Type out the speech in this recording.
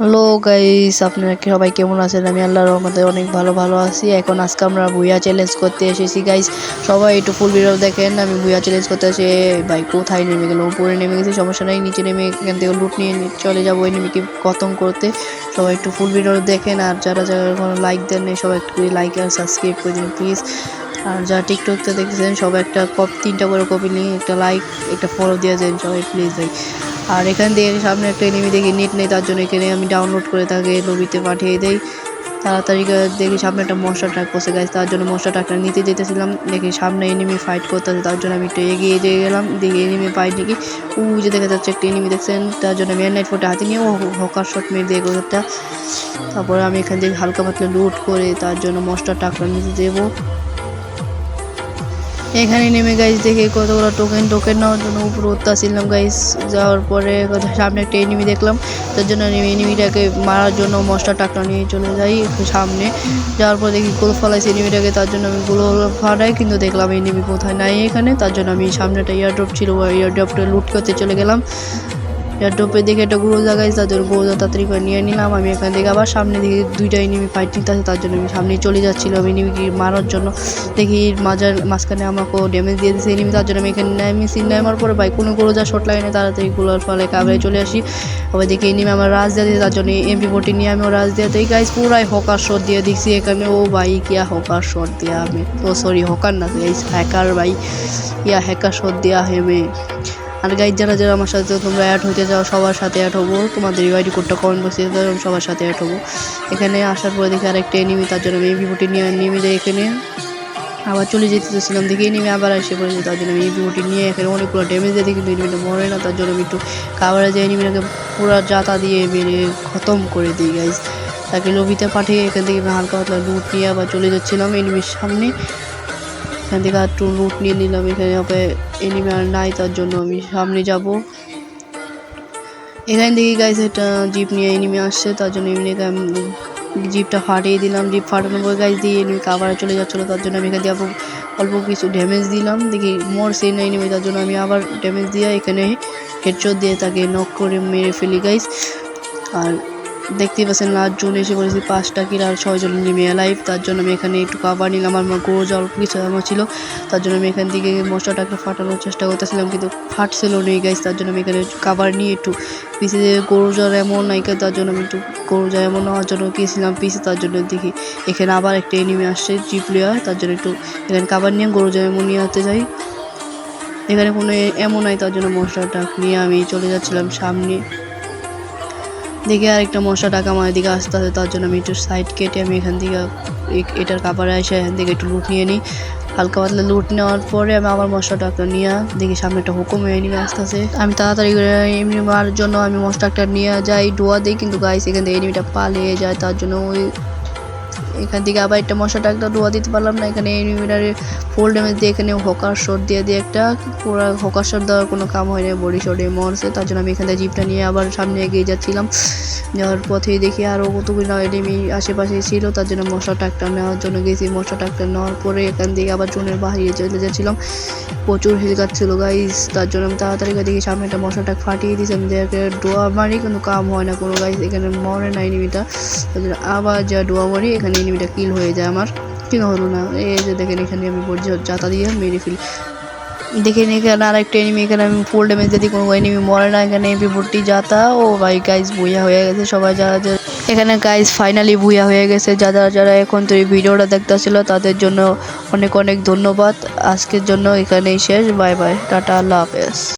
Hello guys, আপনারা সবাই কেমন আছেন? আমি আল্লাহর রহমতে অনেক ভালো আছি। এখন আজকে আমরা ভুইয়া চ্যালেঞ্জ করতে এসেছি গাইস। সবাই একটু ফুল ভিডিও দেখেন। আমি ভুইয়া চ্যালেঞ্জ করতে এসে ভাই কোথায় নেমে গেলাম, উপরে নেমে গেছি, সমস্যা নাই, নিচে নেমে এখান থেকে লুট নিয়ে চলে যাবো এনিমিকে খতম করতে। সবাই একটু ফুল ভিডিও দেখেন, আর যারা কোনো লাইক দেন নাই সবাই একটু লাইক আর সাবস্ক্রাইব করে দিন প্লিজ। আর যারা টিকটকতে দেখতেছেন সবাই একটা 3টা করে কপি নিয়ে একটা লাইক একটা ফলো দিয়ে দেন সবাই প্লিজ ভাই। আর এখান থেকে সামনে একটা এনিমি দেখি নেট নেই, তার জন্য এখানে আমি ডাউনলোড করে তাকে লবিতে পাঠিয়ে দেই। তাড়াতাড়ি দেখি সামনে একটা মশলা ট্রাক করছে গাইস, তার জন্য মশলা ট্রাকটা নিতে যেতেছিলাম, দেখি সামনে এনিমি ফাইট করতেছে, তার জন্য আমি একটু এগিয়ে দিয়ে গেলাম। দেখি এনিমি পাই নাকি, যে দেখা যাচ্ছে একটা এনিমি দেখছেন, তার জন্য আমি নাইট ফোর্টে হাতে নিয়ে হকার শট মেরে দিয়ে গোলটা। তারপরে আমি এখান থেকে হালকা পাতলা লুট করে তার জন্য মশলা ট্রাকটা নিতে দেবো। এখানে নেমে গাইস দেখে কতগুলো টোকেন নেওয়ার জন্য উপরে উঠতেছিলাম গাইস। যাওয়ার পরে সামনে একটা এনিমি দেখলাম, তার জন্য এনিমিটাকে মারার জন্য মশলা টাকা নিয়ে চলে যাই একটু সামনে। যাওয়ার পর দেখি গোল ফলাইছে এনিমিটাকে, তার জন্য আমি গোল ফাটাই, কিন্তু দেখলাম এনিমি কোথায় নাই এখানে। তার জন্য আমি সামনে একটা এয়ারড্রপ ছিল, এয়ারড্রপটা লুট করতে চলে গেলাম। এয়ারড্রপে দেখে একটা গোরজা গাইছে, তার জন্য গোরজা তাড়াতাড়ি করে নিয়ে নিলাম। আমি এখান থেকে আবার সামনে দিকে 2টা এনিমি ফাইট নিতেছে, তার জন্য আমি সামনে চলে যাচ্ছিলাম এনিমিকে মারার জন্য। দেখি মাঝখানে আমাকে ড্যামেজ দিয়ে দিয়েছে এনিমি, তার জন্য আমি এখানে নেমার পরে ভাই কোনো গোরজা শট লাগে না, তাড়াতাড়ি গোলার ফলে কাভারে চলে আসি। আবার দেখি এনিমি আমার রাজ দিয়ে দিয়েছে, তার জন্য MP40 নিয়ে আমিও রাজ দিয়ে দিই গাইস। পুরাই হকার শট দিয়ে দিচ্ছি এখানে। ও ভাই কিয়া হকার শট দিয়া আমি, ও সরি হকার না গাইস, হ্যাকার ভাই, ইয়া হ্যাকার শট দেওয়া হবে। আর গাইজ যারা আমার সাথে তোমরা অ্যাড হতে যাও সবার সাথে অ্যাড হবো, তোমাদের ইউআইডি কোডটা কমেন্ট বক্সে আমি সবার সাথে অ্যাড হবো। এখানে আসার পরে দেখি আরেকটা এনিমি, তার জন্য আমি MP40 নিয়ে নেমে যাই এখানে। আবার চলে যেতেছিলাম, দেখি এনিমি আবার এসে পড়েছে, তার জন্য আমি MP40 নিয়ে এখানে অনেকগুলো ড্যামেজ দিয়ে, কিন্তু এনিমিটা মরে না, তার জন্য আমি একটু কাভারে যাই, এনিমিটাকে পুরো জাতা দিয়ে মেরে খতম করে দিই গাইজ। তাকে লবিতে পাঠিয়ে এখান থেকে হালকা পাতলা লুট নিয়ে আবার চলে যাচ্ছিলাম এনিমির সামনে। এখান থেকে একটু লুট নিয়ে নিলাম, এখানে হবে এনিমি আর নাই, তার জন্য আমি সামনে যাব। এখান থেকে গাইস একটা জিপ নিয়ে এনিমি আসছে, তার জন্য এমনিকে আমি জিপটা ফাটিয়ে দিলাম। জিপ ফাটানোর পর গাইস দিয়ে এনিমি কাভারে চলে যাচ্ছিলো, তার জন্য আমি এখান থেকে অল্প কিছু ড্যামেজ দিলাম। দেখি মরছে না এনিমি, তার জন্য আমি আবার ড্যামেজ দিয়ে এখানে হেডশট দিয়ে তাকে নক করে মেরে ফেলি গাইস। আর দেখতেই পাচ্ছেন লাস্ট জোন এসে পড়েছি, 5টা কিল আর 6 জন নেমে লাইভ, তার জন্য আমি এখানে একটু কাভার নিলাম। আমার গোজ অল্প কিছু আমার ছিল, তার জন্য আমি এখান থেকে মশলাটাকে ফাটানোর চেষ্টা করতেছিলাম, কিন্তু ফাটছিল নেই গাইস, তার জন্য আমি এখানে কাভার নিয়ে একটু পিছিয়ে গরুজার এমন নাইকা, তার জন্য আমি একটু গরুজা এমন নেওয়ার জন্য গিয়েছিলাম পিছিয়ে। তার জন্য দেখি এখানে আবার একটা এনিমি আসছে জিপ প্লেয়ার, তার জন্য একটু এখানে কাভার নিয়ে গরুজা এমন নিয়ে আসতে যাই। এখানে কোনো এমন নাই, তার জন্য মশলাটা নিয়ে আমি চলে যাচ্ছিলাম সামনে। দেখে আরেকটা মশলা টাকা আমার দিকে আসতে আসে, তার জন্য আমি একটু সাইড কেটে আমি এখান থেকে এটার কাপড়ে এসে এখান থেকে একটু লুট নিয়ে নিই। হালকা পাতলা লুট নেওয়ার পরে আমি আবার মশলা টাকা নিয়ে দেখি সামনে একটা হুকুম এনিমি আসতেছে, আমি তাড়াতাড়ি করে এমনি মারার জন্য আমি মশলা টাকা নিয়ে যাই, ডোয়া দিই, কিন্তু গাইস এখান থেকে এনিমিটা পালিয়ে যায়, তার জন্য ওই এখান থেকে আবার একটা মশলা টাকটা ডোয়া দিতে পারলাম না। এখানে এনিমিটারে ফুল ড্যামেজ দিয়ে এখানে হকার শট দিয়ে একটা পুরো হকার শট দেওয়ার কোনো কাম হয় না, বডি শটে মরছে, তার জন্য আমি এখান থেকে জিপটা নিয়ে আবার সামনে এগিয়ে যাচ্ছিলাম। যাওয়ার পথে দেখি আরও কতগুলো এনিমি আশেপাশে ছিল, তার জন্য মশলা টাকটা নেওয়ার জন্য গেছি। মশলা টাকটা নেওয়ার পরে এখান থেকে আবার জোনের বাহিরে চলে যাচ্ছিলাম, প্রচুর হিল ছিল গাইস, তার জন্য আমি তাড়াতাড়ি করে দেখি সামনে একটা মশলা টাক ফাটিয়ে দিয়েছি। আমি দেখে ডোয়া মারি, কিন্তু কাম হয় না কোনো গাইস, এখানে মরে না এনিমিটা, তার জন্য আবার যা ডোয়া মারি এখানে এনিমিটা কিল হয়ে যায়, আমার কিল হলো না। এই যে দেখেন এখানে আমি জাতা দিয়ে মেরে ফেলি। দেখেন এখানে আর একটা এনিমি, এখানে আমি ফুল ড্যামেজ যদি কোনো এনিমি মরে না, এখানে MP40 জাতা। ও ভাই গাইস বুইয়া হয়ে গেছে সবাই, যারা এখানে গাইস ফাইনালি বুইয়া হয়ে গেছে। যারা এখন তো এই ভিডিওটা দেখতেছিল তাদের জন্য অনেক ধন্যবাদ। আজকের জন্য এখানেই শেষ, বাই বাই, টাটা, আল্লাহ হাফেজ।